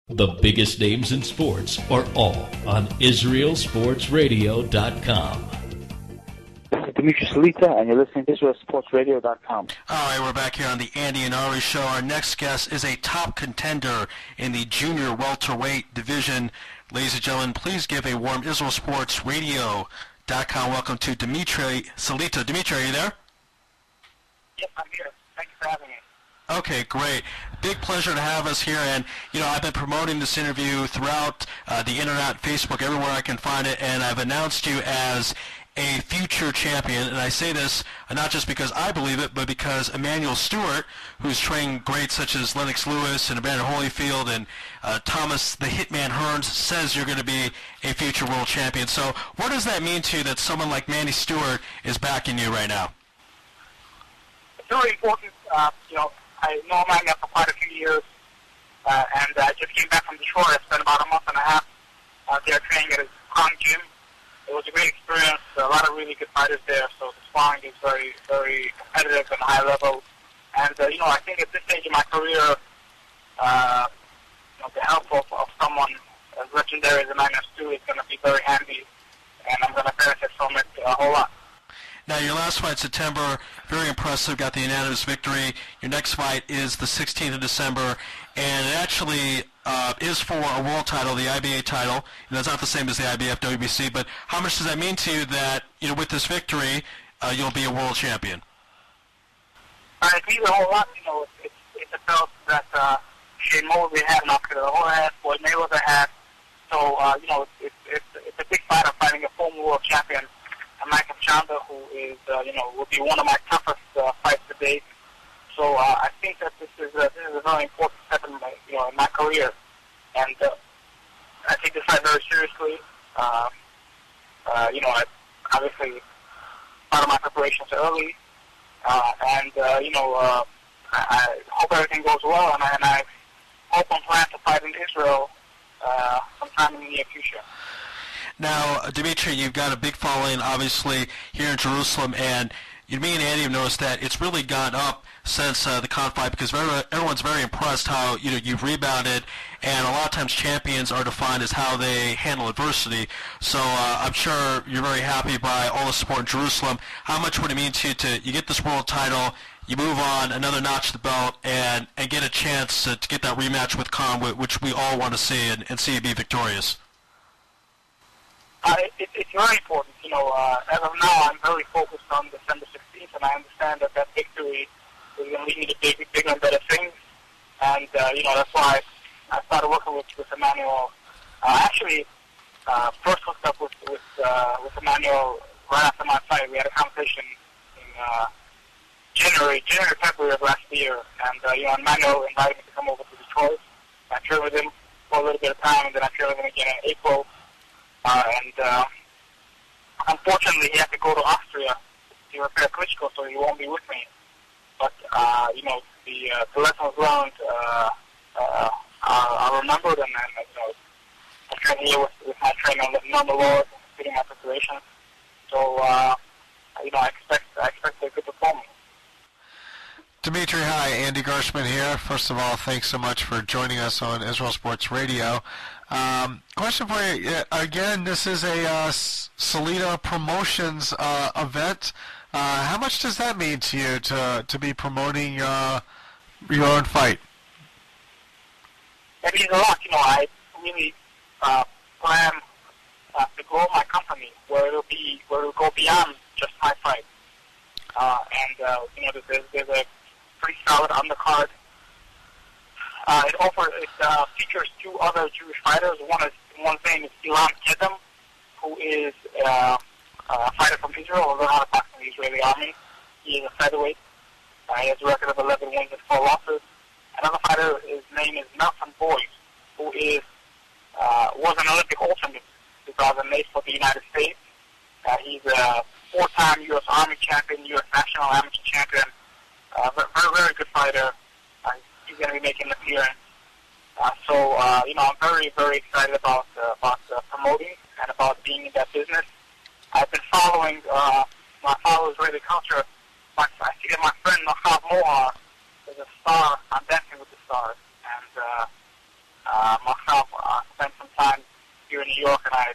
The biggest names in sports are all on IsraelSportsRadio.com. This is Dmitriy Salita, and you're listening to IsraelSportsRadio.com. All right, we're back here on the Andy and Ari Show. Our next guest is a top contender in the junior welterweight division. Ladies and gentlemen, please give a warm IsraelSportsRadio.com welcome to Dmitriy Salita. Dmitry, are you there? Yes, I'm here. Thank you for having me. Okay, great. Big pleasure to have us here, and I've been promoting this interview throughout the internet, Facebook, everywhere I can find it, and I've announced you as a future champion, and I say this not just because I believe it, but because Emmanuel Stewart, who's trained greats such as Lennox Lewis and Evander Holyfield and Thomas the Hitman Hearns, says you're going to be a future world champion. So what does that mean to you that someone like Manny Stewart is backing you right now? It's really important. I know Manny for quite a few years, and I just came back from Detroit. I spent about a month and a half there training at his Kong gym. It was a great experience. A lot of really good fighters there, so the sparring is very, very competitive and high level. And, I think at this stage in my career, the help of someone as legendary as Emmanuel Stewart is going to be very handy, and I'm going to benefit from it a whole lot. Now, your last fight, September, very impressive, got the unanimous victory. Your next fight is the 16th of December, and it actually is for a world title, the IBA title. That's not the same as the IBF WBC, but how much does that mean to you that, with this victory, you'll be a world champion? It means a whole lot. It's a belt that Shane Mosley had, Oscar De La Hoya had, Floyd Mayweather had. So, it's a big fight. I'm fighting a former world champion, Michael Chandler, who is, will be one of my toughest fights to date. So I think that this is a very important step in my career, and I take this fight very seriously. I obviously part of my preparations early, and I hope everything goes well, and I hope and plan to fight in Israel sometime in the near future. Now, Dmitry, you've got a big following, obviously, here in Jerusalem, and me and Andy have noticed that it's really gone up since the Con fight because everyone's very impressed how you've rebounded, and a lot of times champions are defined as how they handle adversity. So I'm sure you're very happy by all the support in Jerusalem. How much would it mean to you you get this world title, you move on another notch to the belt, and get a chance to get that rematch with Con, which we all want to see and see you be victorious? It's very important. As of now, I'm very focused on December 16th, and I understand that victory is going to lead me to bigger and better things. And, that's why I started working with Emmanuel. First hooked up with Emmanuel right after my fight. We had a conversation in January, February of last year. And, Emmanuel invited me to come over to Detroit. I trained with him for a little bit of time, and then I trained with him again in April. Unfortunately, he had to go to Austria to repair Klitschko, so he won't be with me. But, the lessons learned are remembered, and I'm training here with my trainer, on the Lord, getting my preparation. So, I expect a good performance. Dmitry, hi, Andy Gershman here. First of all, thanks so much for joining us on Israel Sports Radio. Question for you. Again, this is a Salita Promotions event. How much does that mean to you to be promoting your own fight? It means a lot. I really plan to grow my company where it'll go beyond just my fight. There's a pretty solid undercard. It features two other Jewish fighters. One's name is Ilan Kedem, who is a fighter from Israel, who learned how to box in the Israeli army. He is a featherweight. He has a record of 11 wins and 4 losses. Another fighter, his name is Nelson Boyd, who was an Olympic alternate in 2008 for the United States. He's a 4-time U.S. Army champion, U.S. National Amateur champion. Very, very good fighter. He's going to be making an appearance. I'm very, very excited about promoting and about being in that business. I've been following my follow Israeli culture. I see that my friend Machav Mohar is a star on Dancing with the Stars, and I,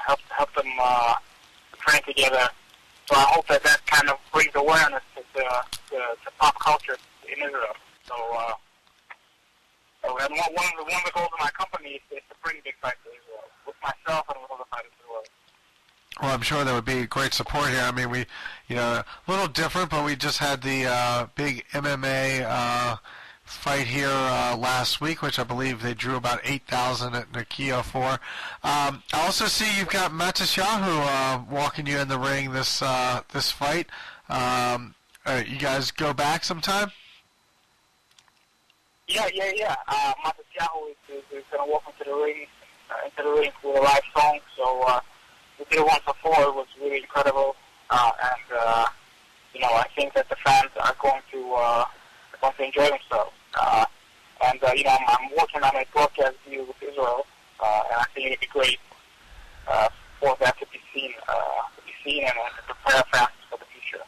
help them train together. So I hope that kind of brings awareness to pop culture in Israel. So, and one of the goals of my company is to bring big fights to Israel with myself and with other fighters as well. Well, I'm sure there would be great support here. I mean, we, a little different, but we just had the big MMA fight here last week, which I believe they drew about 8,000 at Nokia for. I also see you've got Matisyahu walking you in the ring this fight. You guys go back sometime? Yeah. Matisyahu is going to walk into the ring with a live song. So we did it once before. It was really incredible, and I think that the fans are going to enjoy themselves. I'm working on a broadcast deal with Israel, and I think it'd be great for that to be seen and to prepare fans for the future.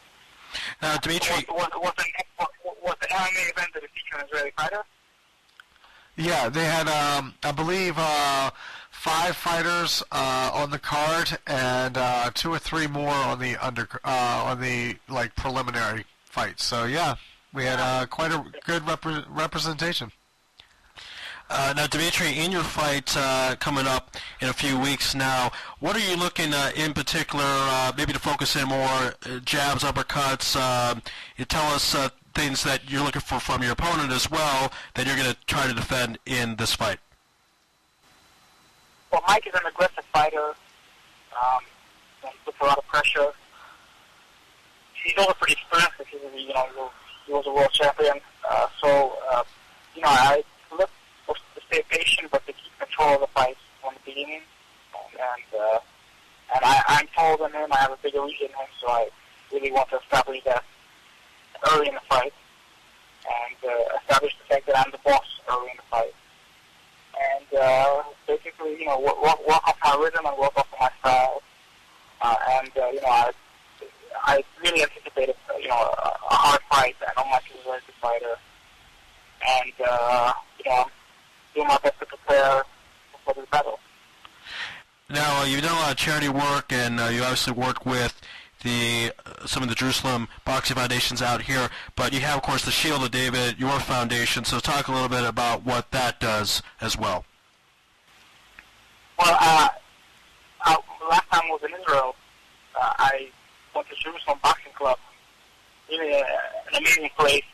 Now, Dmitry, was the MMA event that feature an Israeli fighter? Yeah, they had, I believe, 5 fighters on the card and 2 or 3 more on the preliminary fights. So yeah, we had quite a good representation. Now, Dmitry, in your fight coming up in a few weeks now, what are you looking in particular, maybe to focus in more, jabs, uppercuts? You tell us things that you're looking for from your opponent as well that you're going to try to defend in this fight. Well, Mike is an aggressive fighter. He puts a lot of pressure. He's also pretty experienced because he was a world champion. I look to stay patient, but to keep control of the fight from the beginning. And I'm taller than him. I have a bigger reach than him, so I really want to establish that early in the fight and establish the fact that I'm the boss early in the fight. And basically, work off my rhythm and work off my style. I really anticipated, a hard fight. I know Mike is a very good fighter. And, I'm doing my best to prepare for this battle. Now, you've done a lot of charity work, and you obviously work with some of the Jerusalem boxing foundations out here, but you have, of course, the Shield of David, your foundation, so talk a little bit about what that does as well. Well, last time I was in Israel, I went to Jerusalem Boxing Club, really an amazing place,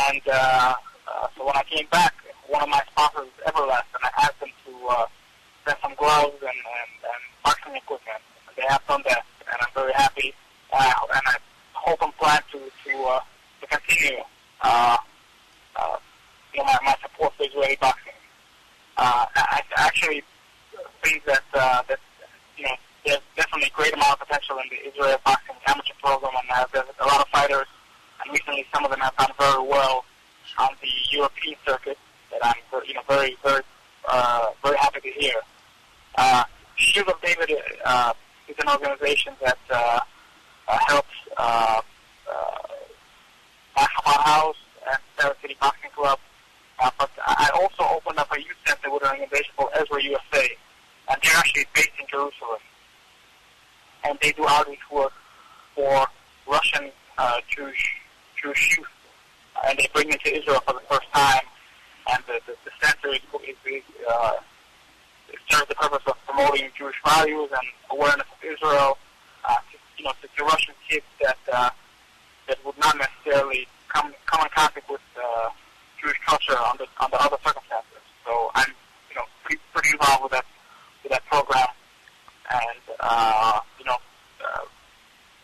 and so when I came back, one of my sponsors, Everlast, and I asked them to send some gloves and boxing equipment. They have done that, and I'm very happy. And I hope and plan to continue, my support for Israeli boxing. I actually think that there's definitely a great amount of potential in the Israeli boxing amateur program, and there's a lot of fighters, and recently some of them have done very well on the European circuit. That I'm very very happy to hear. Shield of David is an organization that helps National House and Sarah City Boxing Club. But I also opened up a youth center with an organization called Ezra USA, and they're actually based in Jerusalem. And they do outreach work for Russian Jewish youth, and they bring them to Israel for the first time. And the center serves the purpose of promoting Jewish values and awareness of Israel to Russian kids that would not necessarily come in contact with Jewish culture under other circumstances. So I'm pretty involved with that program, and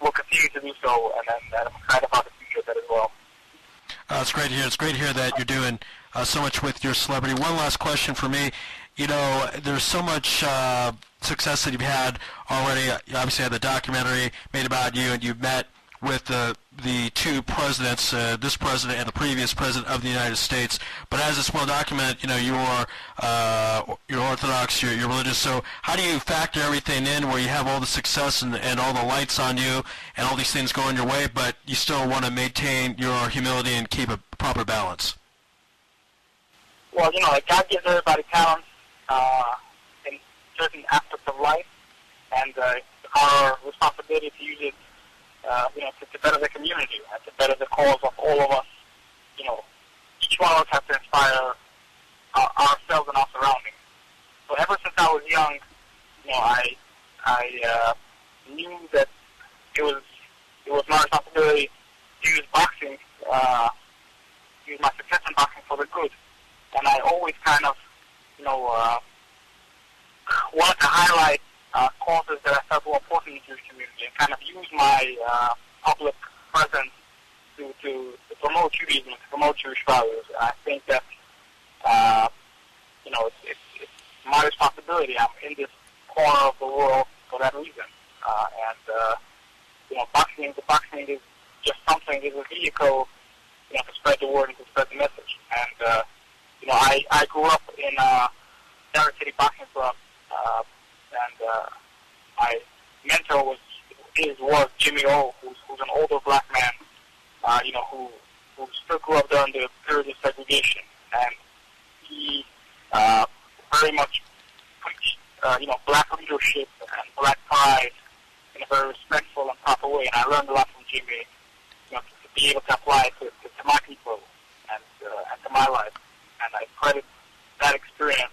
we'll continue to do so. And I'm excited about the future of that as well. It's great to hear. It's great to hear that you're doing so much with your celebrity. One last question for me. There's so much success that you've had already. You obviously had the documentary made about you, and you've met with the two presidents, this president and the previous president of the United States. But as it's well documented, you're Orthodox, you're religious. So how do you factor everything in where you have all the success and all the lights on you and all these things going your way, but you still want to maintain your humility and keep a proper balance? Well, God gives everybody talents in certain aspects to better the community and to better the cause of all of us. Each one of us has to inspire ourselves and our surroundings. So ever since I was young, I knew that it was my responsibility to use boxing, use my success in boxing for the good. And I always kind of, wanted to highlight causes that I felt were important in the Jewish community and kind of use my public presence to promote Judaism, to promote Jewish values. And I think that, it's my responsibility. I'm in this corner of the world for that reason. Boxing is just something, is a vehicle, to spread the word and to spread the message. And, I grew up in Derrick City Boxing Club, and my mentor was Jimmy O, who's an older black man, who still grew up during the period of segregation, and he very much preached, black leadership and black pride in a very respectful and proper way. And I learned a lot from Jimmy, to be able to apply it to my people and to my life. And I credit that experience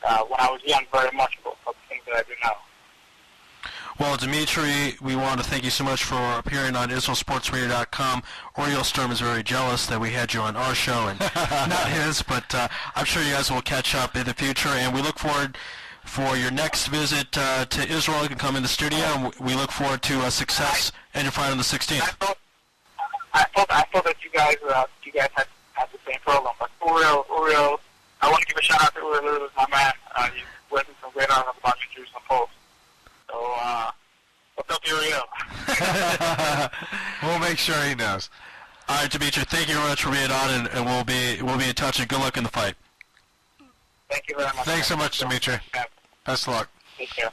when I was young very much for the things that I do now. Well, Dmitry, we want to thank you so much for appearing on IsraelSportsRadio.com. Oriole Storm is very jealous that we had you on our show and not his, but I'm sure you guys will catch up in the future, and we look forward for your next visit to Israel. You can come in the studio, and we look forward to success and your fight on the 16th. I thought that you guys had the same problem, but Oriole, I want to give a shout out to Oriole, who's my man. He's working some great articles about the Jerusalem Post. So, what's up, Uriel? We'll make sure he knows. All right, Dmitry, thank you very much for being on, and we'll be in touch, and good luck in the fight. Thank you very much. Thanks so much, Dmitry. Best of luck. Take care.